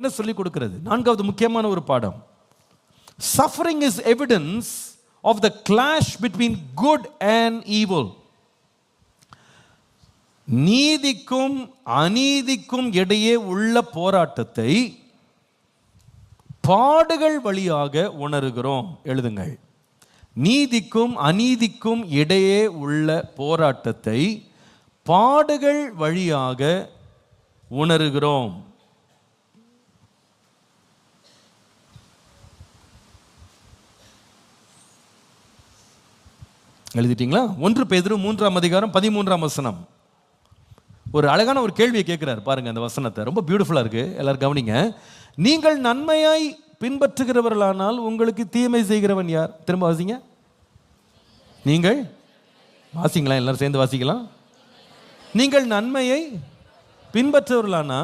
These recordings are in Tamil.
என்ன சொல்லி கொடுக்கிறது? நான்காவது முக்கியமான ஒரு பாடம், suffering is evidence of the clash between good and evil. நீதிக்கும் அநீதிக்கும் இடையே உள்ள போராட்டத்தை பாடுகள் வழியாக உணர்கிறோம். எழுதுங்கள். நீதிக்கும் அநீதிக்கும் இடையே உள்ள போராட்டத்தை பாடுகள் வழியாக உணர்கிறோம். எழுதிட்டீங்களா? 1 பேதுரு 3:13 ஒரு அழகான ஒரு கேள்வியை கேட்கிறார் பாருங்க. அந்த வசனத்தை ரொம்ப பியூட்டிஃபுல்லா இருக்கு, எல்லாரும் கவனிங்க. நீங்கள் நன்மையாய் பின்பற்றுகிறவர்களானால் உங்களுக்கு தீமை செய்கிறவன் யார்? திரும்ப வாசிங்க. நீங்கள் வாசிங்களா, எல்லாரும் சேர்ந்து வாசிக்கலாம். நீங்கள் நன்மையை பின்பற்றுவர்களானா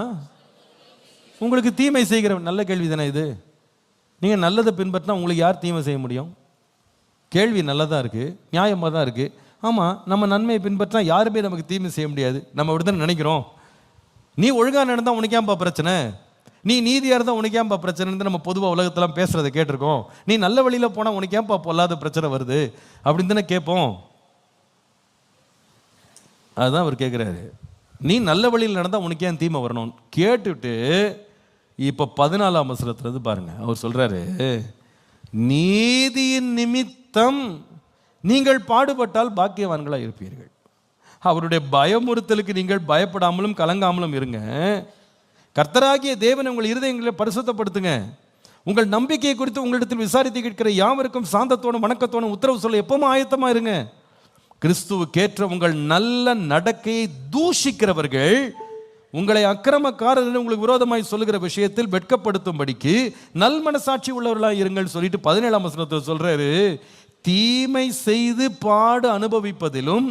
உங்களுக்கு தீமை செய்கிறவன். நல்ல கேள்வி தானே இது. நீங்கள் நல்லதை பின்பற்றினா உங்களுக்கு யார் தீமை செய்ய முடியும்? கேள்வி நல்லதாக இருக்குது, நியாயமாக தான் இருக்குது. ஆமாம், நம்ம நன்மையை பின்பற்றினா யாருமே நமக்கு தீமை செய்ய முடியாது. நம்ம அப்படி தான் நினைக்கிறோம். நீ ஒழுங்காக நடந்தால் உனக்கு ஏன்பா பிரச்சனை, நீ நீதியாக இருந்தால் உனக்கு ஏன்பா பிரச்சனைன்னு நம்ம பொதுவாக உலகத்தெல்லாம் பேசுகிறத கேட்டிருக்கோம். நீ நல்ல வழியில் போனால் உனக்கு ஏன்பா பொல்லாத பிரச்சனை வருது அப்படின்னு தானே கேட்போம். அதுதான் அவர் கேட்குறாரு. நீ நல்ல வழியில் நடந்தால் உனக்கு ஏன் தீமை வரணும் கேட்டுவிட்டு இப்போ 14ஆம் வசனத்துல பாருங்க. அவர் சொல்கிறாரு, நீதியின் நிமித்தம் நீங்கள் பாடுபட்டால் பாக்கியவான்களாக இருப்பீர்கள். அவருடைய பயமுறுத்தலுக்கு நீங்கள் பயப்படாமலும் கலங்காமலும் இருங்க. கர்த்தராகிய தேவன் உங்கள் இருதயங்களை பரிசுத்தப்படுத்துங்க. உங்கள் நம்பிக்கையை குறித்து உங்களிடத்தில் விசாரித்து கேட்கிற யாவருக்கும் சாந்தத்தோடும் வணக்கத்தோடும் உத்தரவு சொல்ல எப்பவும் ஆயத்தமாக இருங்க. கிறிஸ்துவுக்கேற்ற உங்கள் நல்ல நடக்கையை தூஷிக்கிறவர்கள் உங்களை அக்கிரமக்காரர்கள் உங்களுக்கு விரோதமாய் சொல்லுகிற விஷயத்தில் வெட்கப்படுத்தும்படிக்கு நல் மனசாட்சி உள்ளவர்களாக இருங்கள் சொல்லிட்டு 17ஆம் வசனத்தில் சொல்றாரு, தீமை செய்து பாடு அனுபவிப்பதிலும்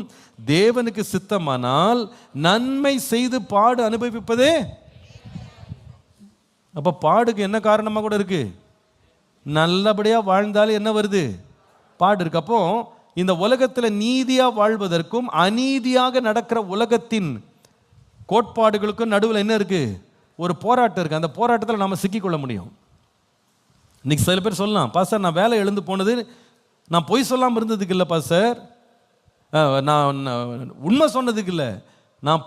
தேவனுக்கு சித்தமானால் நன்மை செய்து பாடு அனுபவிப்பதே. அப்ப பாடுக்கு என்ன காரணமாக கூட இருக்கு? நல்லபடியா வாழ்ந்தாலும் என்ன வருது? பாடு இருக்கு. அப்போ இந்த உலகத்தில் நீதியா வாழ்வதற்கும் அநீதியாக நடக்கிற உலகத்தின் கோட்பாடுகளுக்கும் நடுவில் என்ன இருக்கு? ஒரு போராட்டம் இருக்கு. அந்த போராட்டத்தில் நம்ம சிக்கிக்கொள்ள முடியும். இன்னைக்கு சில பேர் சொல்லலாம், பாஸ்டர் நான் வேலை எழுந்து போனது நான் பொய் சொல்லாமல் இருந்ததுக்கு இல்லை பாஸ்டர், நான் உண்மை சொன்னதுக்கு இல்லை, நான்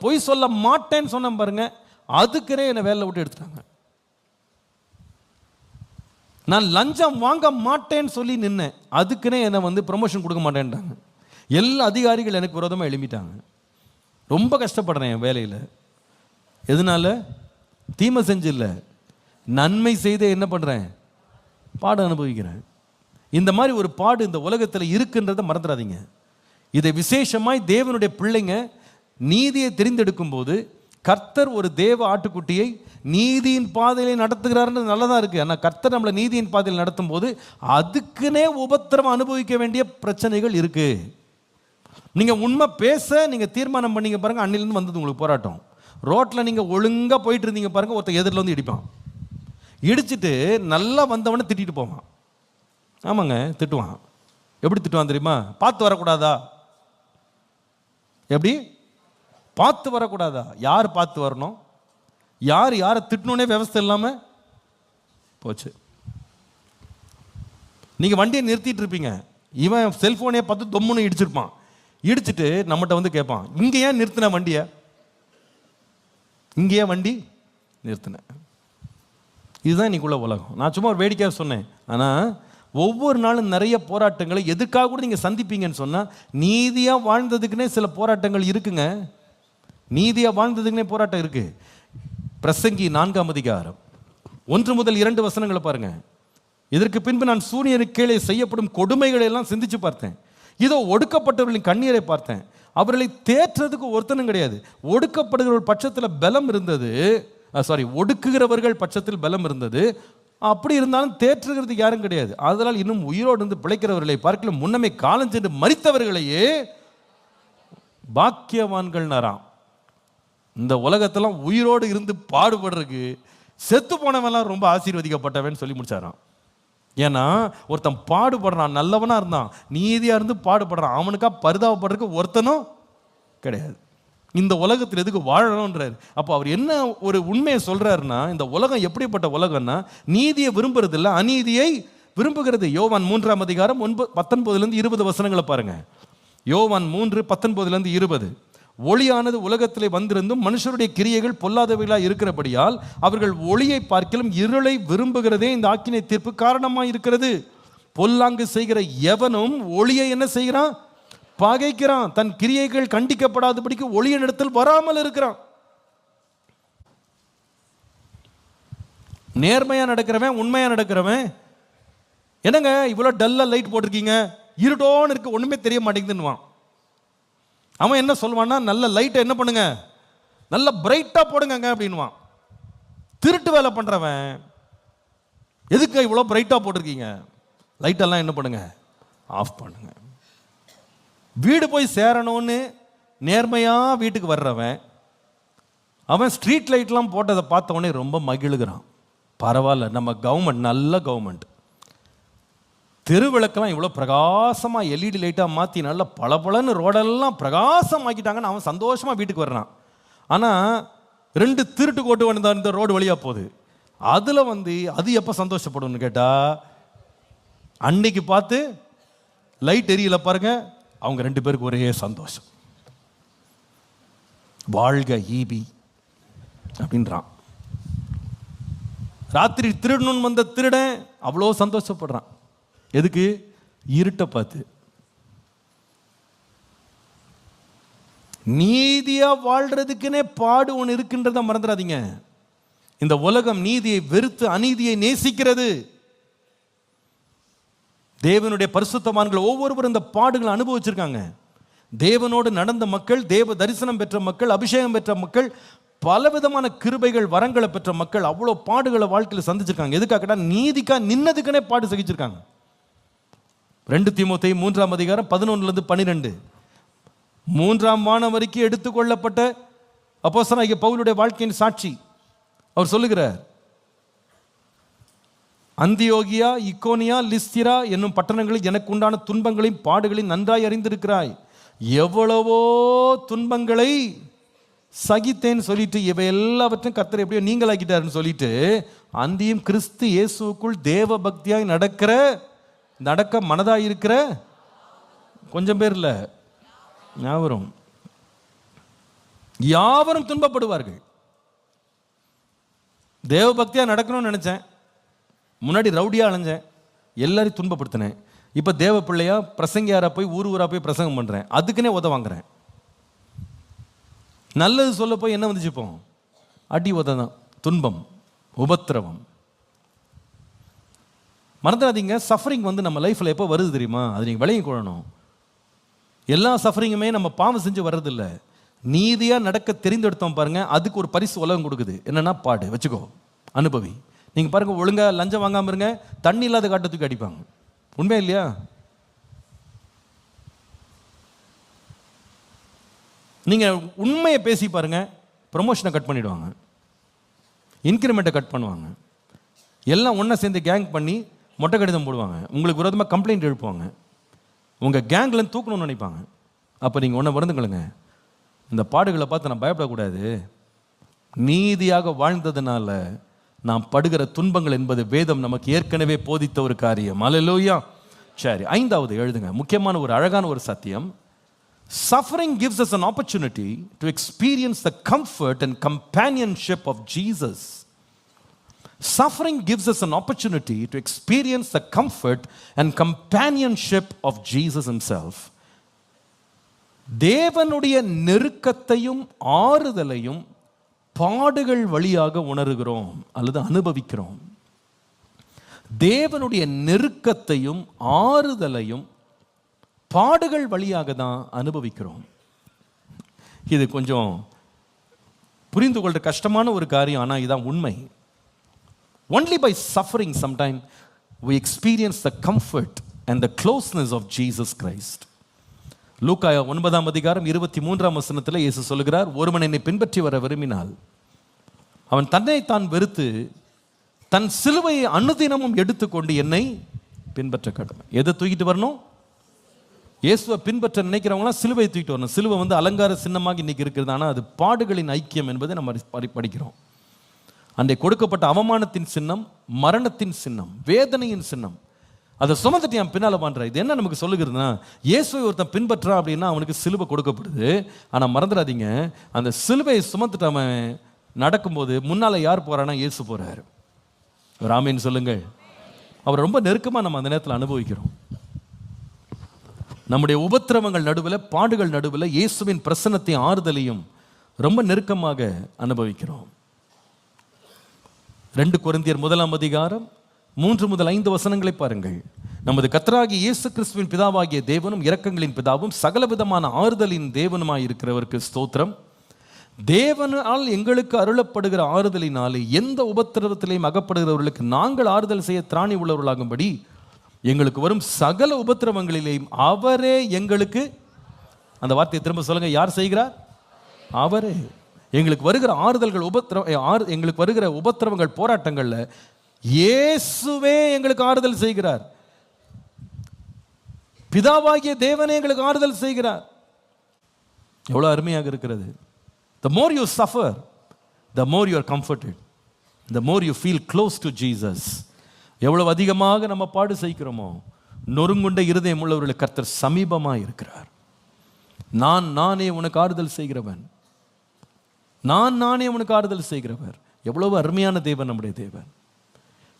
பொய் சொல்ல மாட்டேன்னு சொன்னேன் பாருங்க, அதுக்குனே என்னை வேலை விட்டு எடுத்துட்டாங்க. நான் லஞ்சம் வாங்க மாட்டேன்னு சொல்லி நின்னேன், அதுக்குனே என்னை ப்ரமோஷன் கொடுக்க மாட்டேன்ட்டாங்க. எல்லா அதிகாரிகள் எனக்கு விரோதமாக எழுப்பிட்டாங்க. ரொம்ப கஷ்டப்படுறேன் என் வேலையில். எதனால? தீமை செஞ்சு இல்லை, நன்மை செய்து என்ன பண்ணுறேன்? பாடு அனுபவிக்கிறேன். இந்த மாதிரி ஒரு பாடு இந்த உலகத்தில் இருக்குன்றதை மறந்துடாதீங்க. இதை விசேஷமாய் தேவனுடைய பிள்ளைங்க நீதியை தெரிந்தெடுக்கும் போது கர்த்தர் ஒரு தேவ ஆட்டுக்குட்டியை நீதியின் பாதையிலே நடத்துகிறாருன்றது நல்லதாக இருக்குது. ஆனால் கர்த்தர் நம்மளை நீதியின் பாதையில் நடத்தும் போது அதுக்குன்னே உபத்திரம் அனுபவிக்க வேண்டிய பிரச்சனைகள் இருக்குது. நீங்கள் உண்மை பேச நீங்கள் தீர்மானம் பண்ணிங்க பாருங்கள், அன்னிலேருந்து வந்தது உங்களுக்கு போராட்டம். ரோட்டில் நீங்கள் ஒழுங்காக போயிட்டு இருந்தீங்க பாருங்கள், ஒருத்தர் எதிரில் வந்து இடிப்பான். இடிச்சிட்டு நல்லா வந்தவனை திட்டிட்டு போவான். ஆமாங்க, திட்டுவான். எப்படி திட்டுவான் தெரியுமா? பார்த்து வரக்கூடாதா? எப்படி பார்த்து வரக்கூடாதா? யார் பார்த்து வரணும்? யாரை திட்டணுன்னே விவசாயம் இல்லாமல் போச்சு. நீங்கள் வண்டியை நிறுத்திட்டு இருப்பீங்க, இவன் செல்ஃபோனே பார்த்து தொம்முன்னு இடிச்சிருப்பான். இடிச்சிட்டு நம்மகிட்ட வந்து கேட்பான், இங்கே ஏன் நிறுத்தின வண்டியை? இங்கேயே வண்டி நிறுத்தின. இதுதான் இன்னைக்குள்ள உலகம். நான் சும்மா ஒரு வேடிக்கையாக சொன்னேன். ஆனால் ஒவ்வொரு நாளும் நிறைய போராட்டங்களை எதுக்காக கூட நீங்கள் சந்திப்பீங்கன்னு சொன்னால், நீதியாக வாழ்ந்ததுக்குன்னே சில போராட்டங்கள் இருக்குங்க. நீதியாக வாழ்ந்ததுக்குன்னே போராட்டம் இருக்கு. பிரசங்கி 4ஆம் அதிகாரம் 1 முதல் 2 வசனங்களை பாருங்க. இதற்கு பின்பு நான் சூரியனுக்கு கீழே செய்யப்படும் கொடுமைகளை எல்லாம் சிந்திச்சு பார்த்தேன். இதோ ஒடுக்கப்பட்டவர்களின் கண்ணீரை பார்த்தேன். அவர்களை தேற்றதுக்கு ஒருத்தனும் கிடையாது. ஒடுக்கப்படுகிற பட்சத்தில் பலம் இருந்தது, ஒடுக்குகிறவர்கள் பட்சத்தில் பலம் இருந்தது. அப்படி இருந்தாலும் தேற்றுகிறதுக்கு யாரும் கிடையாது. அதனால் இன்னும் உயிரோடு இருந்து பிழைக்கிறவர்களை பார்க்கல முன்னமே காலம் சென்று மரித்தவர்களையே பாக்கியவான்கள் நராம். இந்த உலகத்தெல்லாம் உயிரோடு இருந்து பாடுபடுறதுக்கு செத்து போனவெல்லாம் ரொம்ப ஆசீர்வதிக்கப்பட்டவன் சொல்லி முடிச்சாராம். ஏன்னா ஒருத்தன் பாடுபடுறான், நல்லவனா இருந்தான், நீதியா இருந்து பாடுபடுறான், அவனுக்கா பரிதாபப்படுறதுக்கு ஒருத்தனும் கிடையாது. இந்த உலகத்தில் எதுக்கு வாழணும்ன்றார். அப்போ அவர் என்ன ஒரு உண்மையை சொல்றாருன்னா, இந்த உலகம் எப்படிப்பட்ட உலகம்னா நீதியை விரும்புறது இல்லை, அநீதியை விரும்புகிறது. யோவான் 3ஆம் அதிகாரம் 19 20 வசனங்களை பாருங்க. யோவான் 3 19 20. ஒளியானது உலகத்திலே வந்திருந்தும் மனுஷருடைய கிரியைகள் பொல்லாதவைகளாக இருக்கிறபடியால் அவர்கள் ஒளியை பார்க்கிலும் இருளை விரும்புகிறதே இந்த ஆக்கினை தீர்ப்பு காரணமாக இருக்கிறது. பொல்லாங்கு செய்கிற எவனும் ஒளியை என்ன செய்கிறான்? பகைக்கிறான். தன் கிரியைகள் கண்டிக்கப்படாதபடிக்கு ஒளியின் இடத்தில் வராமல் இருக்கிறான். நேர்மையா நடக்கிறவன், உண்மையா நடக்கிறவன், என்னங்க இவ்வளவு டல்லா லைட் போட்டிருக்கீங்க, இருட்டோன்னு இருக்கு, ஒண்ணுமே தெரிய மாட்டேங்குதுன்னுவான். அவன் என்ன சொல்லுவான்னா, நல்ல லைட்டை என்ன பண்ணுங்க, நல்ல பிரைட்டா போடுங்க அப்படின்வான். திருட்டு வேலை பண்றவன், எதுக்கு இவ்வளோ பிரைட்டா போட்டிருக்கீங்க, லைட்டெல்லாம் என்ன பண்ணுங்க, ஆஃப் பண்ணுங்க. வீடு போய் சேரணும்னு நேர்மையா வீட்டுக்கு வர்றவன், அவன் ஸ்ட்ரீட் லைட்லாம் போட்டதை பார்த்த உடனே ரொம்ப மகிழுகிறான். பரவாயில்ல, நம்ம கவர்மெண்ட் நல்ல கவர்மெண்ட், தெருவிளக்கெல்லாம் இவ்வளோ பிரகாசமாக எல்இடி லைட்டாக மாற்றி நல்ல பளபளன்னு ரோடெல்லாம் பிரகாசமாக்கிட்டாங்கன்னு அவன் சந்தோஷமாக வீட்டுக்கு வர்றான். ஆனால் 2 திருட்டு கோட்டு வந்த இந்த ரோடு வழியாக போகுது, அதில் அது எப்போ சந்தோஷப்படும்னு கேட்டால், அன்னைக்கு பார்த்து லைட் எரியல பாருங்க, அவங்க 2 பேருக்கு ஒரே சந்தோஷம். வாழ்க ஈபி அப்படின்றான். ராத்திரி திருடணும்னு வந்த திருடன் அவ்வளோ சந்தோஷப்படுறான். எதுக்கு? இருட்டை பார்த்து. நீதியா வாழ்றதுக்குன்னே பாடு ஒன்று இருக்குன்றத மறந்துடாதீங்க. இந்த உலகம் நீதியை வெறுத்து அநீதியை நேசிக்கிறது. தேவனுடைய பரிசுத்தவான்கள் ஒவ்வொருவரும் இந்த பாடுகளை அனுபவிச்சிருக்காங்க. தேவனோடு நடந்த மக்கள், தேவ தரிசனம் பெற்ற மக்கள், அபிஷேகம் பெற்ற மக்கள், பலவிதமான கிருபைகள் வரங்களை பெற்ற மக்கள் அவ்வளோ பாடுகளை வாழ்க்கையில் சந்திச்சிருக்காங்க. எதுக்காக? நீதிக்கா நின்னதுக்குன்னே பாடு சகிச்சிருக்காங்க. 2 தீமோத்தேயு 3ஆம் அதிகாரம் 11 12. 3ஆம் வானம் வரைக்கும் எடுத்துக்கொள்ளப்பட்ட அப்போஸ்தலனாகிய பவுலுடைய வாழ்க்கையின் சாட்சி. அவர் சொல்லுகிறார், அந்தியோகியா, இக்கோனியா, லிஸ்திரா என்னும் பட்டணங்களில் எனக்கு உண்டான துன்பங்களையும் பாடுகளையும் நன்றாய் அறிந்திருக்கிறாய். எவ்வளவோ துன்பங்களை சகித்தேன்னு சொல்லிட்டு, இவை எல்லாவற்றையும் கர்த்தர் எப்படியோ நீங்களாக்கிட்டாருன்னு சொல்லிட்டு, அந்தியும் கிறிஸ்து இயேசுக்குள் தேவ பக்தியாய் நடக்க மனதாய் இருக்கிற கொஞ்சம் பேர் இல்லை, யாவரும் துன்பப்படுவார்கள். தேவ பக்தியா நடக்கணும்னு நினைச்சேன், முன்னாடி ரவுடியா அலைஞ்சேன், எல்லாரையும் துன்பப்படுத்தினேன். இப்போ தேவ பிள்ளையா பிரசங்கியாரா போய் ஊரா போய் பிரசங்கம் பண்றேன், அதுக்குன்னே உத வாங்குறேன். நல்லது சொல்ல போய் என்ன வந்துச்சுப்போம்? அடி உத தான், துன்பம், உபத்திரவம். மறந்துடாதீங்க, சஃபரிங் நம்ம லைஃப்ல எப்போ வருது தெரியுமா? அது நீங்கள் விளையும் கொள்ளணும். எல்லா சஃபரிங்குமே நம்ம பாவம் செஞ்சு வர்றதில்லை. நீதியாக நடக்க தெரிந்தெடுத்தோம் பாருங்க, அதுக்கு ஒரு பரிசு உலகம் கொடுக்குது. என்னன்னா, பாடு வச்சுக்கோ, அனுபவி. நீங்கள் பாருங்க, ஒழுங்கா லஞ்சம் வாங்காமல் இருங்க, தண்ணி இல்லாத காட்டத்துக்கு அடிப்பாங்க. உண்மையா இல்லையா? நீங்கள் உண்மையை பேசி பாருங்க, ப்ரொமோஷனை கட் பண்ணிடுவாங்க, இன்க்ரிமெண்ட்டை கட் பண்ணுவாங்க, எல்லாம் ஒன்றா சேர்ந்து கேங் பண்ணி மொட்டை கடிதம் போடுவாங்க, உங்களுக்கு விரோதமாக கம்ப்ளைண்ட் எழுப்புவாங்க, உங்கள் கேங்லேருந்து தூக்கணும்னு நினைப்பாங்க. அப்போ நீங்கள் ஒன்றை மறந்துங்களுங்க, இந்த பாடுகளை பார்த்து நான் பயப்படக்கூடாது. நீதியாக வாழ்ந்ததுனால நாம் படுகிற துன்பங்கள் என்பது வேதம் நமக்கு ஏற்கனவே போதித்த ஒரு காரியம். அல்லேலூயா. சரி, 5வது எழுதுங்க, முக்கியமான ஒரு அழகான ஒரு சத்தியம். Suffering gives us an opportunity to experience the comfort and companionship of Jesus. Suffering gives us an opportunity to experience the comfort and companionship of Jesus himself. தேவனுடைய நெருக்கத்தையும் ஆறுதலையும் பாடுகள் வழியாக உணர்கிறோம் அல்லது அனுபவிக்கிறோம். தேவனுடைய நெருக்கத்தையும் ஆறுதலையும் பாடுகள் வழியாக தான் அனுபவிக்கிறோம். இது கொஞ்சம் புரிந்து கொள்ற கஷ்டமான ஒரு காரியம், ஆனால் இதுதான் உண்மை. Only by suffering sometimes we experience the comfort and the closeness of Jesus Christ. லூக்கா 9ஆம் அதிகாரம் 23ஆம் வசனத்தில் இயேசு சொல்லுகிறார், ஒருவன் என்னை பின்பற்றி வர விரும்பினால் அவன் தன்னை தான் வெறுத்து தன் சிலுவையை அனுதினமும் எடுத்துக்கொண்டு என்னை பின்பற்ற கடமை. எதை தூக்கிட்டு வரணும்? இயேசுவை பின்பற்ற நினைக்கிறவங்களாம் சிலுவை தூக்கிட்டு வரணும். சிலுவை வந்து அலங்கார சின்னமாக இன்னைக்கு இருக்கிறது, ஆனால் அது பாடுகளின் ஐக்கியம் என்பதை நம்ம படிக்கிறோம். அன்றைக்கு கொடுக்கப்பட்ட அவமானத்தின் சின்னம், மரணத்தின் சின்னம், வேதனையின் சின்னம், அதை சுமந்துட்டு என் பின்னால் பண்ணுற. இது என்ன நமக்கு சொல்லுகிறதுனா, இயேசுவை ஒருத்தன் பின்பற்றா அப்படின்னா அவனுக்கு சிலுவை கொடுக்கப்படுது. ஆனால் மறந்துடாதீங்க, அந்த சிலுவையை சுமந்துட்டு அவன் நடக்கும்போது முன்னால் யார் போகிறான்னா இயேசு போகிறார். ஒரு ஆமீன் சொல்லுங்கள். அவர் ரொம்ப நெருக்கமாக நம்ம அந்த நேரத்தில் அனுபவிக்கிறோம். நம்முடைய உபத்திரவங்கள் நடுவில், பாடுகள் நடுவில் இயேசுவின் பிரசன்னத்தையும் ஆறுதலையும் ரொம்ப நெருக்கமாக அனுபவிக்கிறோம். 2 கொரிந்தியர் 1 முதல் 5 வசனங்களை பாருங்கள். நமது கர்த்தராகிய இயேசு கிறிஸ்துவின் பிதாவாகிய தேவனும் இரக்கங்களின் பிதாவும் சகலவிதமான ஆறுதலின் தேவனுமாய் இருக்கிறவருக்கு ஸ்தோத்திரம். தேவனால் எங்களுக்கு அருளப்படுகிற ஆறுதலினாலே எந்த உபத்திரவத்திலையும் அகப்படுகிறவர்களுக்கு நாங்கள் ஆறுதல் செய்ய திராணி உள்ளவர்களாகும்படி எங்களுக்கு வரும் சகல உபத்திரவங்களிலேயும் அவரே எங்களுக்கு, அந்த வார்த்தையை திரும்ப சொல்லுங்க, யார் செய்கிறார்? அவரே. எங்களுக்கு வருகிற ஆறுதல்கள், எங்களுக்கு வருகிற உபத்திரவங்கள், போராட்டங்கள்ல இயேசுவே எங்களுக்கு ஆறுதல் செய்கிறார். பிதாவாகிய தேவனே எங்களுக்கு ஆறுதல் செய்கிறார். எவ்வளவு அருமையாக இருக்கிறது. The more you suffer, the more you are comforted. The more you feel close to Jesus. எவ்வளவு அதிகமாக நம்ம பாடு செய்கிறோமோ, நொறுங்குண்ட இருதயம் உள்ளவர்களுக்கு கர்த்தர் சமீபமாக இருக்கிறார். நானே உனக்கு ஆறுதல் செய்கிறவன், நானே உனக்கு ஆறுதல் செய்கிறவர். எவ்வளவு அருமையான தேவன் நம்முடைய தேவன்.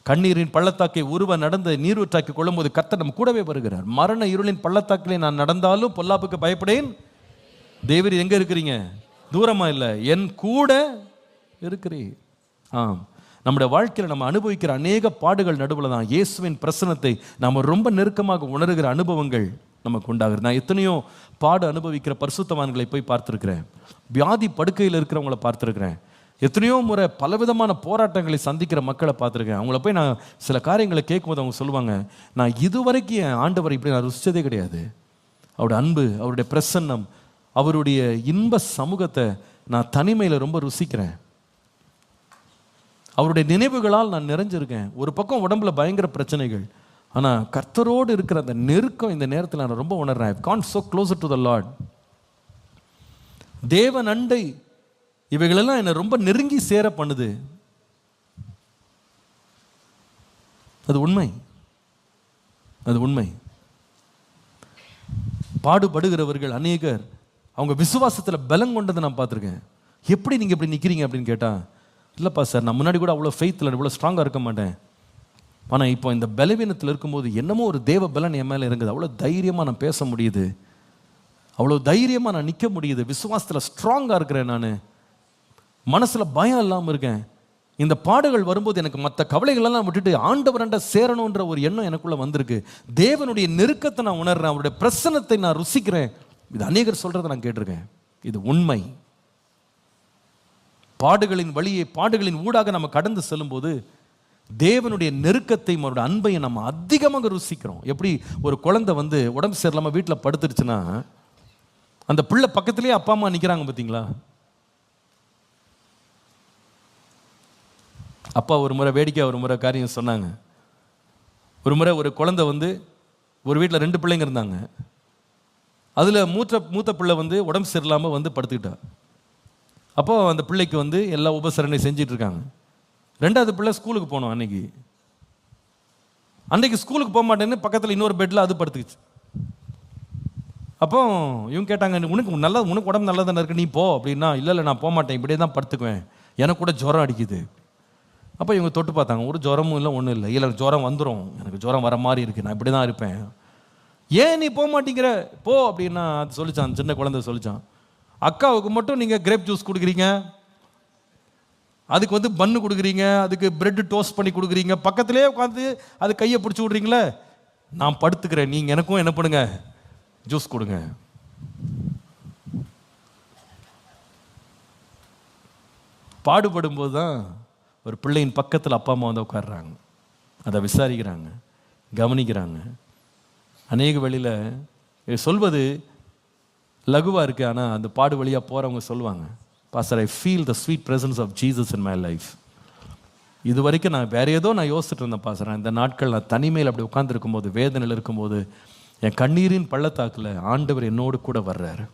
கண்ணீரின் பள்ளத்தாக்கை உருவ நடந்த நீரூற்றாக்கி கொள்ளும்போது கர்த்தர் நம்ம கூடவே வருகிறார். மரண இருளின் பள்ளத்தாக்கிலே நான் நடந்தாலும் பொல்லாப்புக்கு பயப்படேன். தேவரீர் எங்க இருக்கிறீங்க? தூரமா இல்லை, என் கூட இருக்கிறீர். ஆம், நம்முடைய வாழ்க்கையில் நம்ம அனுபவிக்கிற அநேக பாடுகள் நடுவில் தான் இயேசுவின் பிரசன்னத்தை நாம் ரொம்ப நெருக்கமாக உணர்கிற அனுபவங்கள் நமக்கு உண்டாகிறது. நான் எத்தனையோ பாடு அனுபவிக்கிற பரிசுத்தவான்களை போய் பார்த்துருக்கிறேன். வியாதி படுக்கையில் இருக்கிறவங்களை பார்த்துருக்கிறேன். எத்தனையோ முறை பலவிதமான போராட்டங்களை சந்திக்கிற மக்களை பார்த்துருக்கேன். அவங்கள போய் நான் சில காரியங்களை கேட்கும்போது அவங்க சொல்லுவாங்க, நான் இதுவரைக்கும் என் ஆண்டவர் இப்படி நான் ருசிச்சதே கிடையாது. அவருடைய அன்பு, அவருடைய பிரசன்னம், அவருடைய இன்ப சமூகத்தை நான் தனிமையில் ரொம்ப ருசிக்கிறேன். அவருடைய நினைவுகளால் நான் நிறைஞ்சிருக்கேன். ஒரு பக்கம் உடம்புல பயங்கர பிரச்சனைகள், ஆனால் கர்த்தரோடு இருக்கிற அந்த நெருக்கம் இந்த நேரத்தில் நான் ரொம்ப உணர்றேன். I've gone so closer to the Lord. தேவன் அண்டை இவைகளெல்லாம் என்னை ரொம்ப நெருங்கி சேர பண்ணுது. அது உண்மை, அது உண்மை. பாடுபடுகிறவர்கள் அநேகர் அவங்க விசுவாசத்தில் பலம் கொண்டதை நான் பார்த்துருக்கேன். எப்படி நீங்கள் இப்படி நிற்கிறீங்க அப்படின்னு கேட்டால், இல்லைப்பா சார், நான் முன்னாடி கூட அவ்வளோ ஃபெய்த்தில் இவ்வளோ ஸ்ட்ராங்காக இருக்க மாட்டேன், ஆனால் இப்போ இந்த பலவீனத்தில் இருக்கும்போது என்னமோ ஒரு தேவ பலன் என் மேலே இருக்குது. அவ்வளோ தைரியமாக நான் பேச முடியுது, அவ்வளோ தைரியமாக நான் நிற்க முடியுது, விசுவாசத்தில் ஸ்ட்ராங்காக இருக்கிறேன், நான் மனசில் பயம் இல்லாமல் இருக்கேன். இந்த பாடுகள் வரும்போது எனக்கு மற்ற கவலைகளெல்லாம் விட்டுட்டு ஆண்டவரண்ட சேரணுன்ற ஒரு எண்ணம் எனக்குள்ளே வந்திருக்கு. தேவனுடைய நெருக்கத்தை நான் உணர்றேன், அவருடைய பிரசன்னத்தை நான் ருசிக்கிறேன். இது அநேகர் சொல்கிறத நான் கேட்டிருக்கேன். இது உண்மை. பாடுகளின் வழியை, பாடுகளின் ஊடாக நம்ம கடந்து செல்லும்போது தேவனுடைய நெருக்கத்தையும் அவருடைய அன்பையும் நம்ம அதிகமாக ருசிக்கிறோம். எப்படி ஒரு குழந்தை வந்து உடம்பு சரியில்லாமல் வீட்டில் படுத்துருச்சுன்னா அந்த பிள்ளை பக்கத்துலேயே அப்பா அம்மா நிற்கிறாங்க பார்த்தீங்களா? அப்பா ஒரு முறை வேடிக்கை ஒரு முறை காரியம் சொன்னாங்க. ஒரு முறை ஒரு குழந்தை வந்து ஒரு வீட்டில் 2 பிள்ளைங்க இருந்தாங்க. அதில் மூத்த பிள்ளை வந்து உடம்பு சரியில்லாமல் வந்து படுத்துக்கிட்டா. அப்போது அந்த பிள்ளைக்கு வந்து எல்லா உபசரணை செஞ்சிட்ருக்காங்க. 2வது பிள்ளை ஸ்கூலுக்கு போனோம். அன்னைக்கு ஸ்கூலுக்கு போக மாட்டேன்னு பக்கத்தில் இன்னொரு பெட்டில் அது படுத்துக்கிச்சு. அப்போ இவங்க கேட்டாங்க, உனக்கு உடம்பு நல்லா தானே இருக்கு, நீ போ அப்படின்னா. இல்லை நான் போக மாட்டேன், இப்படியே தான் படுத்துக்குவேன், எனக்கு கூட ஜுரம் அடிக்குது. அப்போ இவங்க தொட்டு பார்த்தாங்க, ஒரு ஜுரமும் இல்லை, ஒன்றும் இல்லை. இல்லை ஜுரம் வந்துடும், எனக்கு ஜுரம் வர மாதிரி இருக்குது, நான் இப்படி தான் இருப்பேன். ஏன் நீ போக மாட்டேங்கிற, போ அப்படின்னா. அது சொல்லிச்சான், சின்ன குழந்தை சொல்லிச்சான், அக்காவுக்கு மட்டும் நீங்கள் கிரேப் ஜூஸ் கொடுக்குறீங்க, அதுக்கு வந்து பன்னு கொடுக்குறீங்க, அதுக்கு பிரெட் டோஸ்ட் பண்ணி கொடுக்குறீங்க, பக்கத்துலேயே உட்காந்து அது கையை பிடிச்சி விட்றீங்களே, நான் படுத்துக்கிறேன், நீங்கள் எனக்கும் என்ன பண்ணுங்க, ஜூஸ் கொடுங்க. பாடுபடும் போது தான் ஒரு பிள்ளையின் பக்கத்தில் அப்பா அம்மா வந்து உட்காடுறாங்க, அதை விசாரிக்கிறாங்க, கவனிக்கிறாங்க. அநேக வழியில் சொல்வது லகுவாக இருக்குது, ஆனால் அந்த பாடு வழியாக போகிறவங்க சொல்லுவாங்க, pastor, I feel the sweet presence of Jesus in my life. இது வரைக்கும் நான் வேறு ஏதோ நான் யோசிச்சுட்டு இருந்தேன் பாஸ்டர், இந்த நாட்கள் நான் தனிமையில் அப்படி உட்காந்துருக்கும் போது, வேதனையில் இருக்கும்போது என் கண்ணீரின் பள்ளத்தாக்கில் ஆண்டவர் என்னோடு கூட வர்றாரு.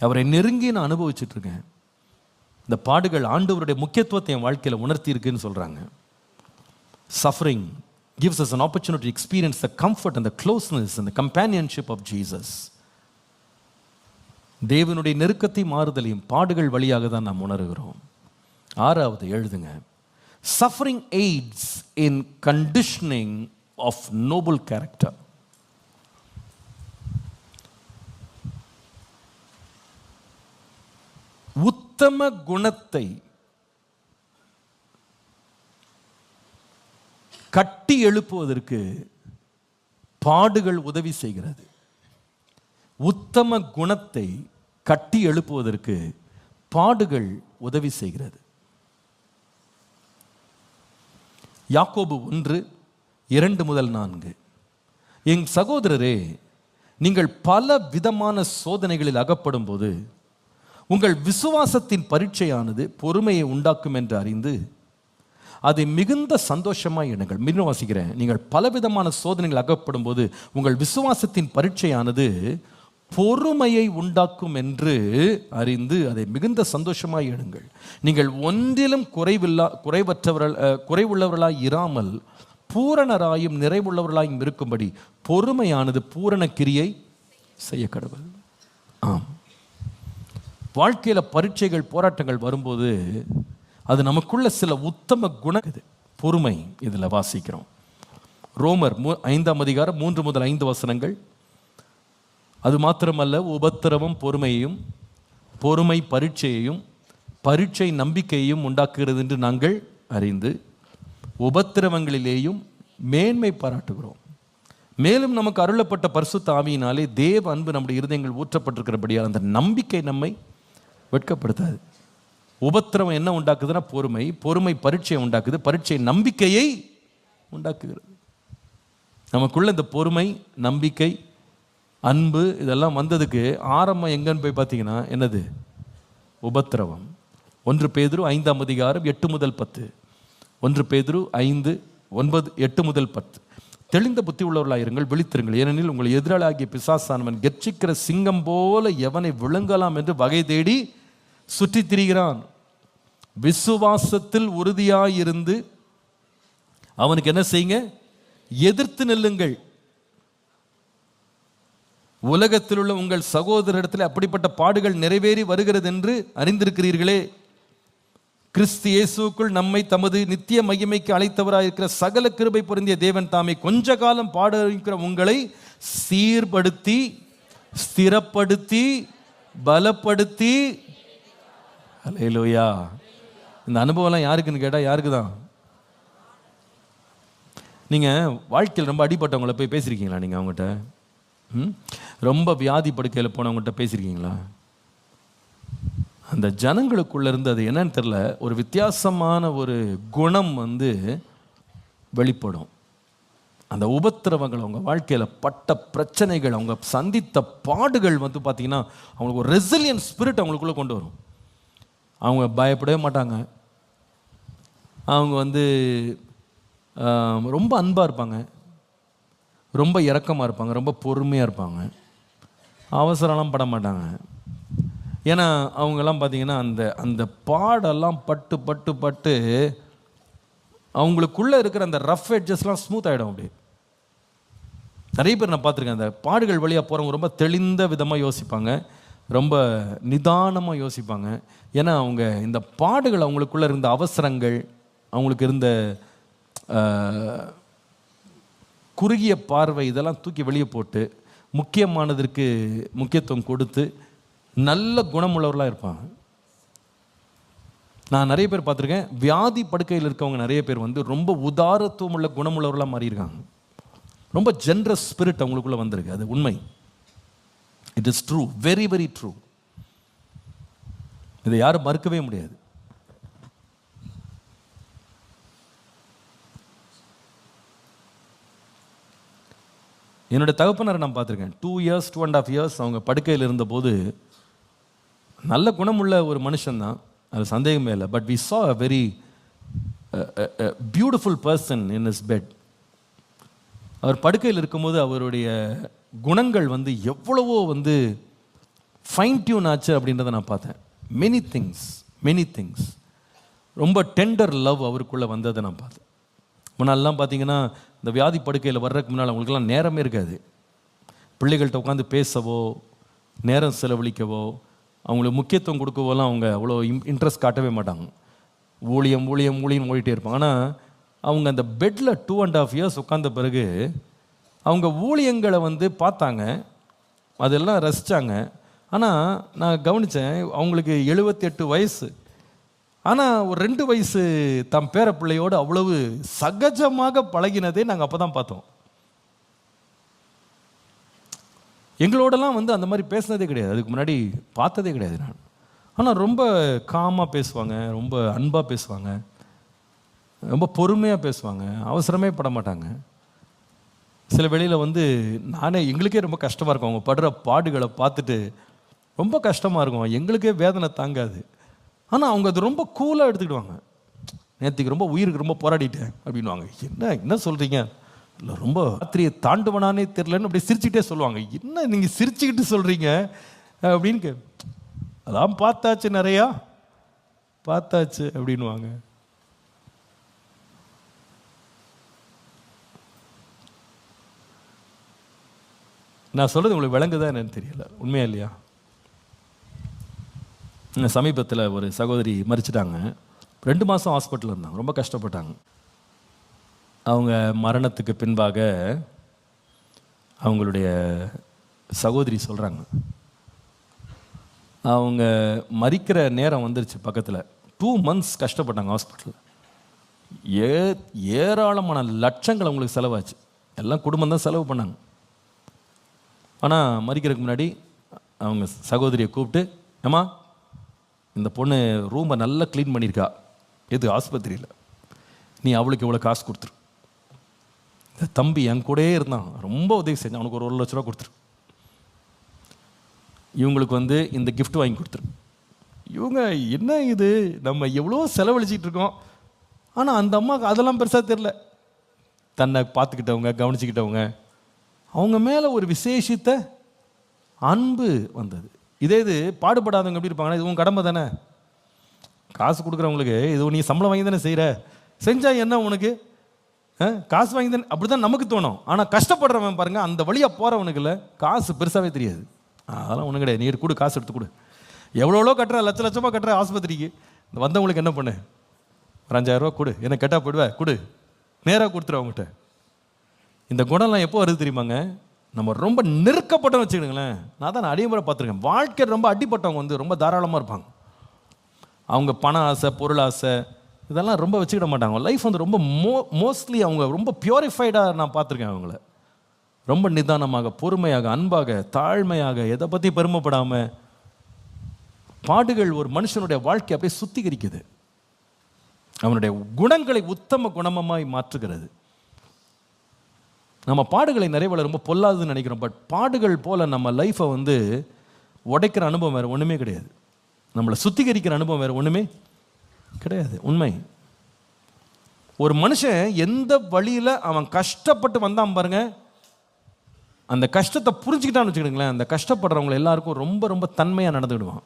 அவரை நெருங்கி நான் அனுபவிச்சுட்டு இருக்கேன். இந்த பாடுகள் ஆண்டவருடைய முக்கியத்துவத்தை என் வாழ்க்கையில் உணர்த்தி இருக்குன்னு சொல்கிறாங்க. Suffering gives us an opportunity to experience the comfort and the closeness and the companionship of Jesus. தேவனுடைய நெருக்கத்தை மாறுதலையும் பாடுகள் வழியாக தான் நாம் உணர்கிறோம். 6வது எழுதுங்க. Suffering aids in conditioning of noble character. உத்தம குணத்தை கட்டி எழுப்புவதற்கு பாடுகள் உதவி செய்கிறது. உத்தம குணத்தை கட்டி எழுப்புவதற்கு பாடுகள் உதவி செய்கிறது. யாக்கோபு 1:2-4. என் சகோதரரே, நீங்கள் பல விதமான சோதனைகளில் அகப்படும் போது உங்கள் விசுவாசத்தின் பரீட்சையானது பொறுமையை உண்டாக்கும் என்று அறிந்து அதை மிகுந்த சந்தோஷமாய் எண்ணுங்கள். மீண்டும் வாசிக்கிறேன். நீங்கள் பலவிதமான சோதனைகள் அகப்படும் போது உங்கள் விசுவாசத்தின் பரீட்சையானது பொறுமையை உண்டாக்கும் என்று அறிந்து அதை மிகுந்த சந்தோஷமாய் எண்ணுங்கள். நீங்கள் ஒன்றிலும் குறைவுள்ளவர்களாய் இராமல் பூரணராயும் நிறைவுள்ளவர்களாயும் இருக்கும்படி பொறுமையானது பூரண கிரியை செய்ய கடவுள். ஆம், வாழ்க்கையில் பரீட்சைகள் போராட்டங்கள் வரும்போது அது நமக்குள்ள சில உத்தம குணம். பொறுமை இதில் வாசிக்கிறோம். ரோமர் 5:3-5 அது மாத்திரமல்ல, உபத்திரவம் பொறுமையையும், பொறுமை பரீட்சையையும், பரீட்சை நம்பிக்கையையும் உண்டாக்குகிறது என்று நாங்கள் அறிந்து உபத்திரவங்களிலேயும் மேன்மை பாராட்டுகிறோம். மேலும் நமக்கு அருளப்பட்ட பரிசுத்த ஆவியினாலே தேவ அன்பு நம்முடைய இருதயங்கள் ஊற்றப்பட்டிருக்கிறபடியால் அந்த நம்பிக்கை நம்மை வெட்கப்படுத்தாது. உபத்திரவம் என்ன உண்டாக்குதுன்னா பொறுமை, பொறுமை பரீட்சையை உண்டாக்குது, பரீட்சை நம்பிக்கையை உண்டாக்குகிறது. நமக்குள்ள இந்த பொறுமை, நம்பிக்கை, அன்பு இதெல்லாம் வந்ததுக்கு ஆரம்பம் எங்கன்னு போய் பார்த்தீங்கன்னா என்னது? உபத்திரவம். 1 பேதுரு 5:8-10. 1 பேதுரு 5:8-10. தெளிந்த புத்தி உள்ளவர்களாயிருங்கள், விழித்திருங்கள். ஏனெனில் உங்கள் எதிராளாகிய பிசாசானவன் கெர்ச்சிக்கிற சிங்கம் போல எவனை விழுங்கலாம் என்று வகை தேடி சுற்றி திரிகிறான். விசுவாசத்தில் உறுதியாயிருந்து அவனுக்கு என்ன செய்யுங்க? எதிர்த்து நில்லுங்கள். உலகத்தில் உள்ள உங்கள் சகோதரரிடத்தில் அப்படிப்பட்ட பாடுகள் நிறைவேறி வருகிறது என்று அறிந்திருக்கிறீர்களே. கிறிஸ்து இயேசுக்குள் நம்மை தமது நித்திய மகிமைக்கு அழைத்தவராயிருக்கிற சகல கிருபை பொருந்திய தேவன் தாமே கொஞ்ச காலம் பாடுகிற உங்களை சீர்படுத்தி, ஸ்திரப்படுத்தி, பலப்படுத்தி. அல்லேலூயா. இந்த அனுபவம்லாம் யாருக்குன்னு கேட்டால் யாருக்கு தான்? நீங்கள் வாழ்க்கையில் ரொம்ப அடிப்பட்டவங்களை போய் பேசியிருக்கீங்களா? நீங்கள் அவங்ககிட்ட ரொம்ப வியாதி படுக்கையில் போனவங்ககிட்ட பேசியிருக்கீங்களா? அந்த ஜனங்களுக்குள்ள இருந்து அது என்னன்னு தெரியல, ஒரு வித்தியாசமான ஒரு குணம் வெளிப்படும். அந்த உபத்திரவங்கள், அவங்க வாழ்க்கையில் பட்ட பிரச்சனைகள், அவங்க சந்தித்த பாடுகள் பார்த்தீங்கன்னா அவங்களுக்கு ஒரு ரெசிலியன்ட் ஸ்பிரிட் அவங்களுக்குள்ளே கொண்டு வரும். அவங்க பயப்படவே மாட்டாங்க. அவங்க ரொம்ப அன்பாக இருப்பாங்க, ரொம்ப இரக்கமாக இருப்பாங்க, ரொம்ப பொறுமையாக இருப்பாங்க, அவசரம்லாம் பட மாட்டாங்க. ஏன்னா அவங்கெல்லாம் பார்த்தீங்கன்னா அந்த அந்த பாடெல்லாம் பட்டு பட்டு பட்டு அவங்களுக்குள்ளே இருக்கிற அந்த ரஃப் எட்ஜஸ்லாம் ஸ்மூத் ஆகிடும். அப்படி நிறைய பேர் நான் பார்த்துருக்கேன். அந்த பாடுகள் வழியாக போகிறவங்க ரொம்ப தெளிந்த விதமாக யோசிப்பாங்க, ரொம்ப நிதானமாக யோசிப்பாங்க. ஏன்னா அவங்க இந்த பாடுகள், அவங்களுக்குள்ளே இருந்த அவசரங்கள், அவங்களுக்கு இருந்த குறுகிய பார்வை, இதெல்லாம் தூக்கி வெளியே போட்டு முக்கியமானதற்கு முக்கியத்துவம் கொடுத்து நல்ல குணமுள்ளவர்களாக இருப்பாங்க. நான் நிறைய பேர் பார்த்துருக்கேன். வியாதி படுக்கையில் இருக்கவங்க நிறைய பேர் ரொம்ப உதாரத்துவம் உள்ள குணமுள்ளவர்களாக மாறியிருக்காங்க. ரொம்ப ஜென்ரஸ் ஸ்பிரிட் அவங்களுக்குள்ள வந்திருக்கு. அது உண்மை. It is true, very very true. இதை யாரும் மறுக்கவே முடியாது. என்னுடைய தகப்பனரை நான் பார்த்துருக்கேன். 2 years 2.5 years அவங்க படுக்கையில் இருந்தபோது நல்ல குணமுள்ள ஒரு மனுஷன்தான், அது சந்தேகமே இல்லை. But we saw a very beautiful person in his bed. அவர் படுக்கையில் இருக்கும்போது அவருடைய குணங்கள் வந்து எவ்வளவோ வந்து ஃபைன் டியூன் ஆச்சு அப்படின்றத நான் பார்த்தேன். மெனி திங்ஸ் ரொம்ப டெண்டர் லவ் அவருக்குள்ளே வந்ததை நான் பார்த்தேன். முன்னாலெலாம் பார்த்தீங்கன்னா இந்த வியாதி படுக்கையில் வர்றதுக்கு முன்னால் அவங்களுக்கெல்லாம் நேரமே இருக்காது. பிள்ளைகள்கிட்ட உட்காந்து பேசவோ நேரம் செலவழிக்கவோ அவங்களுக்கு முக்கியத்துவம் கொடுக்கவோலாம் அவங்க அவ்வளோ இன்ட்ரெஸ்ட் காட்டவே மாட்டாங்க. ஊழியம் ஓடிட்டே இருப்பாங்க. ஆனால் அவங்க அந்த பெட்டில் 2.5 years உட்கார்ந்த பிறகு அவங்க ஊழியங்களை வந்து பார்த்தாங்க, அதெல்லாம் ரசித்தாங்க. ஆனால் நான் கவனித்தேன், அவங்களுக்கு 78 வயசு. ஆனால் ஒரு 2 வயசு தம் பேர பிள்ளையோடு அவ்வளவு சகஜமாக பழகினதே நாங்கள் அப்போ தான் பார்த்தோம். எங்களோடலாம் வந்து அந்த மாதிரி பேசினதே கிடையாது, அதுக்கு முன்னாடி பார்த்ததே கிடையாது நான். ஆனால் ரொம்ப காமாக பேசுவாங்க, ரொம்ப அன்பாக பேசுவாங்க, ரொம்ப பொறுமையாக பேசுவாங்க, அவசரமே பட மாட்டாங்க. சில வேளையில் வந்து எங்களுக்கே ரொம்ப கஷ்டமாக இருக்கும், அவங்க படுற பாடுகளை பார்த்துட்டு ரொம்ப கஷ்டமாக இருக்கும், எங்களுக்கே வேதனை தாங்காது. ஆனால் அவங்க அது ரொம்ப கூலாக எடுத்துக்கிடுவாங்க. நேற்றுக்கு ரொம்ப உயிருக்கு ரொம்ப போராடிட்டேன் அப்படின்வாங்க. என்ன சொல்கிறீங்க? இல்லை ரொம்ப ராத்திரியை தாண்டுவனானே தெரிலன்னு அப்படி சிரிச்சுக்கிட்டே சொல்லுவாங்க. என்ன நீங்கள் சிரிச்சுக்கிட்டு சொல்கிறீங்க அப்படின்னு அதான் பார்த்தாச்சு, நிறையா பார்த்தாச்சு அப்படின்வாங்க. நான் சொல்கிறது உங்களுக்கு விளங்குதா என்னன்னு தெரியல, உண்மையா இல்லையா? சமீபத்தில் ஒரு சகோதரி மரிச்சிட்டாங்க. 2 மாதம் ஹாஸ்பிட்டலில் இருந்தாங்க, ரொம்ப கஷ்டப்பட்டாங்க. அவங்க மரணத்துக்கு பின்பாக அவங்களுடைய சகோதரி சொல்கிறாங்க, அவங்க மரிக்கிற நேரம் வந்துருச்சு பக்கத்தில். 2 months கஷ்டப்பட்டாங்க ஹாஸ்பிட்டலில். ஏராளமான லட்சங்கள் அவங்களுக்கு செலவாச்சு, எல்லாம் குடும்பம் தான் செலவு பண்ணாங்க. ஆனால் மரிக்கிறதுக்கு முன்னாடி அவங்க சகோதரியை கூப்பிட்டு, ஏம்மா இந்த பொண்ணு ரூமை நல்லா க்ளீன் பண்ணியிருக்கா, எது ஆஸ்பத்திரியில், நீ அவளுக்கு இவ்வளோ காசு கொடுத்துரு. இந்த தம்பி என் கூடயே இருந்தான், ரொம்ப உதவி செஞ்சான், அவனுக்கு ஒரு 1 லட்ச ரூபா கொடுத்துரு. இவங்களுக்கு வந்து இந்த கிஃப்ட் வாங்கி கொடுத்துரு. இவங்க என்ன இது, நம்ம எவ்வளோ செலவழிச்சிட்டு இருக்கோம், ஆனால் அந்த அம்மாவுக்கு அதெல்லாம் பெருசாக தெரில. தன்னை பார்த்துக்கிட்டவங்க, கவனிச்சுக்கிட்டவங்க, அவங்க மேலே ஒரு விசேஷித்த அன்பு வந்தது. இது பாடுபடாதவங்க எப்படி இருப்பாங்கன்னா, இது உன் கடமை தானே, காசு கொடுக்குறவங்களுக்கு இது நீ சம்பளம் வாங்கி தானே செய்கிற, செஞ்சால் என்ன உனக்கு, காசு வாங்கி தானே, அப்படி தான் நமக்கு தோணும். ஆனால் கஷ்டப்படுறவன் பாருங்கள், அந்த வழியாக போகிறவனுக்கு இல்லை காசு பெருசாகவே தெரியாது. அதெல்லாம் ஒன்றும் கிடையாது, நீ கொடு, காசு எடுத்து கொடு. எவ்வளோ கட்டுற, லட்சமாக கட்டுற ஆஸ்பத்திரிக்கு, இந்த வந்தவங்களுக்கு என்ன பண்ணு, ஒரு 5000 ரூபா கொடு, என்ன கேட்டால் போயிடுவேன், கொடு, நேராக கொடுத்துரு அவங்ககிட்ட. இந்த குணம்லாம் எப்போ வருது தெரியுமாங்க, நம்ம ரொம்ப நெருக்கப்பட்டவங்க வச்சுக்கிடுங்களேன். நான் தான் அடிமுறை பார்த்துருக்கேன், வாழ்க்கை ரொம்ப அடிப்பட்டவங்க வந்து ரொம்ப தாராளமாக இருப்பாங்க. அவங்க பண ஆசை, பொருள் ஆசை இதெல்லாம் ரொம்ப வச்சுக்கிட மாட்டாங்க. லைஃப் வந்து ரொம்ப மோஸ்ட்லி அவங்க ரொம்ப பியூரிஃபைடாக நான் பார்த்துருக்கேன். அவங்கள ரொம்ப நிதானமாக, பொறுமையாக, அன்பாக, தாழ்மையாக, எதை பற்றி பெருமைப்படாமல். பாடுகள் ஒரு மனுஷனுடைய வாழ்க்கை அப்படியே சுத்திகரிக்குது, அவனுடைய குணங்களை உத்தம குணமமாய் மாற்றுகிறது. நம்ம பாடுகளை நிறைய ரொம்ப பொல்லாதுன்னு நினைக்கிறோம், பட் பாடுகள் போல் நம்ம லைஃப்பை வந்து உடைக்கிற அனுபவம் வேறு ஒன்றுமே கிடையாது, நம்மளை சுத்திகரிக்கிற அனுபவம் வேறு ஒன்றுமே கிடையாது. உண்மை. ஒரு மனுஷன் எந்த வழியில் அவன் கஷ்டப்பட்டு வந்தான் பாருங்க, அந்த கஷ்டத்தை புரிஞ்சுக்கிட்டான்னு வச்சுக்கிடுங்களேன், அந்த கஷ்டப்படுறவங்களை எல்லாருக்கும் ரொம்ப ரொம்ப தன்மையாக நடந்துவிடுவான்.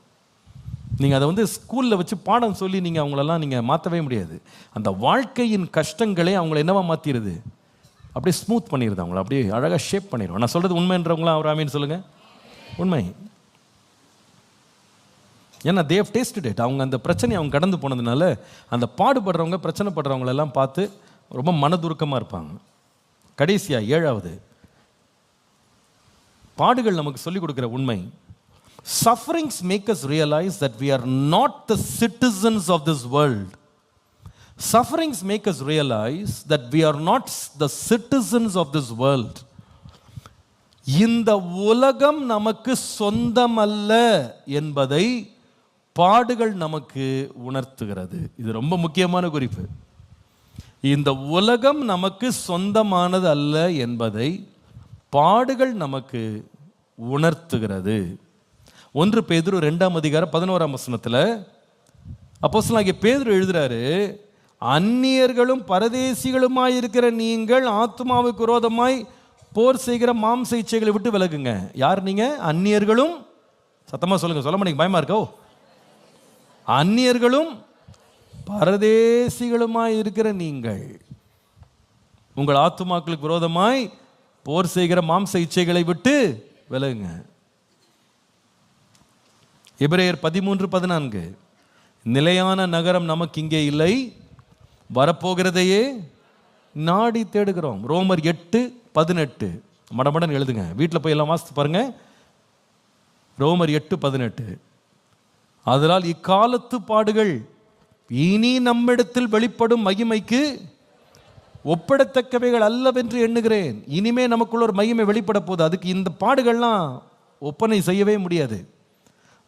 நீங்கள் அதை வந்து ஸ்கூலில் வச்சு பாடம் சொல்லி நீங்கள் அவங்களெல்லாம் நீங்கள் மாற்றவே முடியாது. அந்த வாழ்க்கையின் கஷ்டங்களே அவங்கள என்னவா மாற்றிடுது, அப்படியே ஸ்மூத் பண்ணிடுது, அவங்கள அப்படியே அழகாக ஷேப் பண்ணிடுவோம். நான் சொல்கிறது உண்மைன்றவங்களாம் அவர் ஆமீன்னு சொல்லுங்கள். உண்மை. ஏன்னா தேவ் டேஸ்டட் இட். அவங்க அந்த பிரச்சனையை அவங்க கடந்து போனதுனால அந்த பாடுபடுறவங்க, பிரச்சனைப்படுறவங்களெல்லாம் பார்த்து ரொம்ப மனதுருக்கமாக இருப்பாங்க. கடைசியாக 7வது, பாடுகள் நமக்கு சொல்லிக் கொடுக்குற உண்மை, sufferings make us realize that we are not the citizens of this world. Sufferings make us realize that we are not the citizens of this world. இந்த உலகம் நமக்கு சொந்தமல்ல என்பதை பாடுகள் நமக்கு உணர்த்துகிறது. இது ரொம்ப முக்கியமான குறிப்பு. இந்த உலகம் நமக்கு சொந்தமானது அல்ல என்பதை பாடுகள் நமக்கு உணர்த்துகிறது. 1 பேதுரு 2 அதிகாரம் 11 அப்போஸ்தலனாகிய பேதுரு எழுதுறாரு, அந்நியர்களும் பரதேசிகளுமாய் இருக்கிற நீங்கள் ஆத்மாவுக்கு விரோதமாய் போர் செய்கிற மாம்ச இச்சைகளை விட்டு விலகுங்க. யார் நீங்க? அந்நியர்களும். சத்தமா சொல்லுங்க, சொல்ல மாட்டீங்க, பயமா இருக்கோ? அந்நியர்களும் பரதேசிகளுமாய் இருக்கிற நீங்கள் உங்கள் ஆத்துமாக்களுக்கு விரோதமாய் போர் செய்கிற மாம்ச இச்சைகளை விட்டு விலகுங்க. எபிரேயர் 13:14 நிலையான நகரம் நமக்கு இங்கே இல்லை, வரப்போகிறதையே நாடி தேடுகிறோம். ரோமர் 8:18 மடமடன் எழுதுங்க, வீட்டில் போய் எல்லாம் வாசித்து பாருங்க. ரோமர் 8:18 அதனால் இக்காலத்து பாடுகள் இனி நம்மிடத்தில் வெளிப்படும் மகிமைக்கு ஒப்பிடத்தக்கவைகள் அல்லவென்று எண்ணுகிறேன். இனிமே நமக்குள்ள ஒரு மகிமை வெளிப்பட போகுது, அதுக்கு இந்த பாடுகள்லாம் ஒப்பனை செய்யவே முடியாது.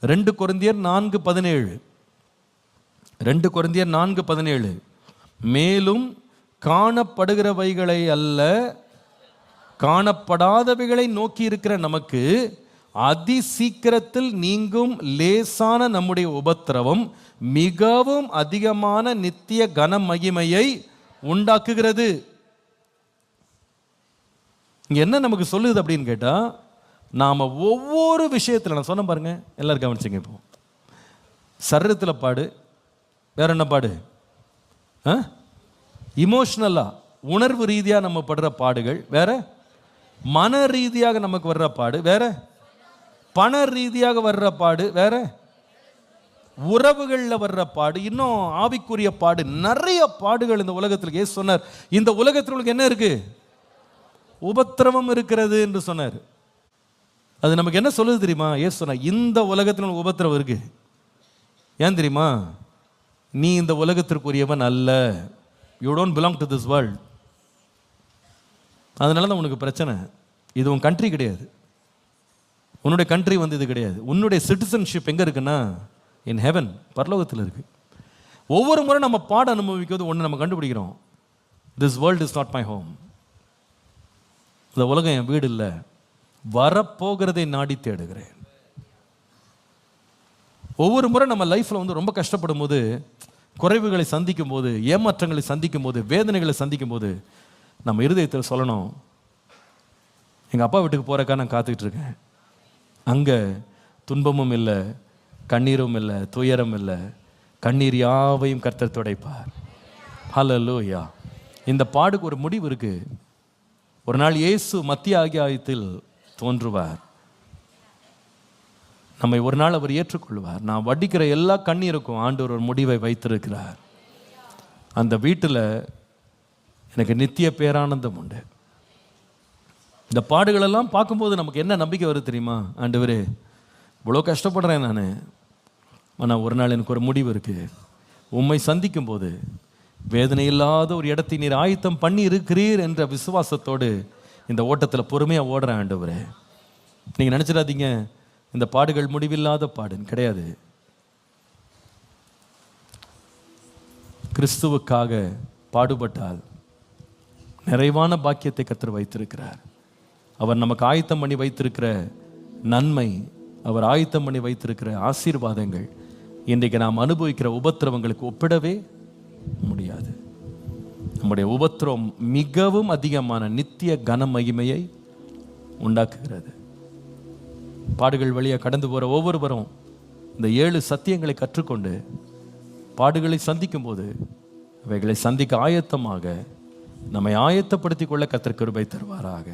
2 கொரிந்தியர் 4:17 2 கொரிந்தியர் 4:17 மேலும் காணப்படுகிறவைகளை அல்ல காணப்படாதவைகளை நோக்கி இருக்கிற நமக்கு அதி சீக்கிரத்தில் நீங்கும் லேசான நம்முடைய உபத்திரவம் மிகவும் அதிகமான நித்திய கன மகிமையை உண்டாக்குகிறது. இங்க என்ன நமக்கு சொல்லுது அப்படின்னு கேட்டா, நாம ஒவ்வொரு விஷயத்துல, நான் சொன்ன பாருங்க, எல்லாரும் கவனிச்சுங்க. இப்போ சரீரத்தில் பாடு, வேற என்ன பாடு? இமோஷனலா உணர்வு ரீதியாக நம்ம படுற பாடுகள் வேற, மன ரீதியாக நமக்கு வர்ற பாடு வேற, பண ரீதியாக வர்ற பாடு வேற, உறவுகளில் வர்ற பாடு, இன்னும் ஆவிக்குரிய பாடு, நிறைய பாடுகள் இந்த உலகத்தில். ஏசு சொன்னார், இந்த உலகத்தில் உங்களுக்கு என்ன இருக்கு? உபத்திரவம் இருக்கிறது என்று சொன்னார். அது நமக்கு என்ன சொல்லுது தெரியுமா? ஏசு சொன்னார், இந்த உலகத்தில் உபத்திரவம் இருக்கு. ஏன் தெரியுமா? நீ இந்த உலகத்திற்குரியவன் அல்ல. You don't belong to this world. அதனால தான் உனக்கு பிரச்சனை. இது உன் கண்ட்ரி கிடையாது, உன்னுடைய கண்ட்ரி வந்து இது கிடையாது. உன்னுடைய சிட்டிசன்ஷிப் எங்கே இருக்குன்னா இன் ஹெவன், பரலோகத்தில் இருக்கு. ஒவ்வொரு முறை நம்ம பாட அனுபவிக்கிறது ஒன்று நம்ம கண்டுபிடிக்கிறோம், this world is not my home. இந்த உலகம் என் வீடு இல்லை, வரப்போகிறதை நாடி தேடுகிறேன். ஒவ்வொரு முறை நம்ம லைஃப்பில் வந்து ரொம்ப கஷ்டப்படும் போது, குறைவுகளை சந்திக்கும் போது, ஏமாற்றங்களை சந்திக்கும் போது, வேதனைகளை சந்திக்கும் போது, நம்ம இருதயத்தில் சொல்லணும், எங்கள் அப்பா வீட்டுக்கு போகிறக்கா நான் காத்துக்கிட்டு இருக்கேன். அங்கே துன்பமும் இல்லை, கண்ணீரும் இல்லை, துயரம் இல்லை, கண்ணீர் யாவையும் கர்த்தர் துடைப்பார். ஹல்லேலூயா. இந்த பாடுக்கு ஒரு முடிவு இருக்கு. ஒரு நாள் இயேசு மத்திய ஆகியத்தில் தோன்றுவார். நம்மை ஒரு நாள் அவர் ஏற்றுக்கொள்வார். நான் வடிக்கிற எல்லா கண்ணீருக்கும் ஆண்டவர் ஒரு முடிவை வைத்திருக்கிறார். அந்த வீட்டில் எனக்கு நித்திய பேரானந்தம் உண்டு. இந்த பாடுகளெல்லாம் பார்க்கும்போது நமக்கு என்ன நம்பிக்கை வருது தெரியுமா? ஆண்டவரே, இவ்வளோ கஷ்டப்படுறேன் நான், ஆனால் ஒரு நாள் எனக்கு ஒரு முடிவு இருக்குது. உம்மை சந்திக்கும் போது வேதனை இல்லாத ஒரு இடத்தை நீர் ஆயத்தம் பண்ணி இருக்கிறீர் என்ற விசுவாசத்தோடு இந்த ஓட்டத்தில் பொறுமையாக ஓடுறேன். ஆண்டவரே, நீங்கள் நினச்சிடாதீங்க இந்த பாடுகள் முடிவில்லாத பாடுன்னு கிடையாது. கிறிஸ்துவுக்காக பாடுபட்டால் நிறைவான பாக்கியத்தை கர்த்தர் வைத்திருக்கிறார். அவர் நமக்கு ஆயத்தம் பண்ணி வைத்திருக்கிற நன்மை, அவர் ஆயத்தம் பண்ணி வைத்திருக்கிற ஆசீர்வாதங்கள் இன்றைக்கு நாம் அனுபவிக்கிற உபத்திரவங்களுக்கு ஒப்பிடவே முடியாது. நம்முடைய உபத்திரவம் மிகவும் அதிகமான நித்திய கன மகிமையை உண்டாக்குகிறது. பாடுகள் வழியாக கடந்து போகிற ஒவ்வொருவரும் இந்த 7 சத்தியங்களை கற்றுக்கொண்டு பாடுகளை சந்திக்கும் போது அவைகளை சந்திக்க ஆயத்தமாக நம்மை ஆயத்தப்படுத்திக் கொள்ள கர்த்தர் கிருபை தருவாராக.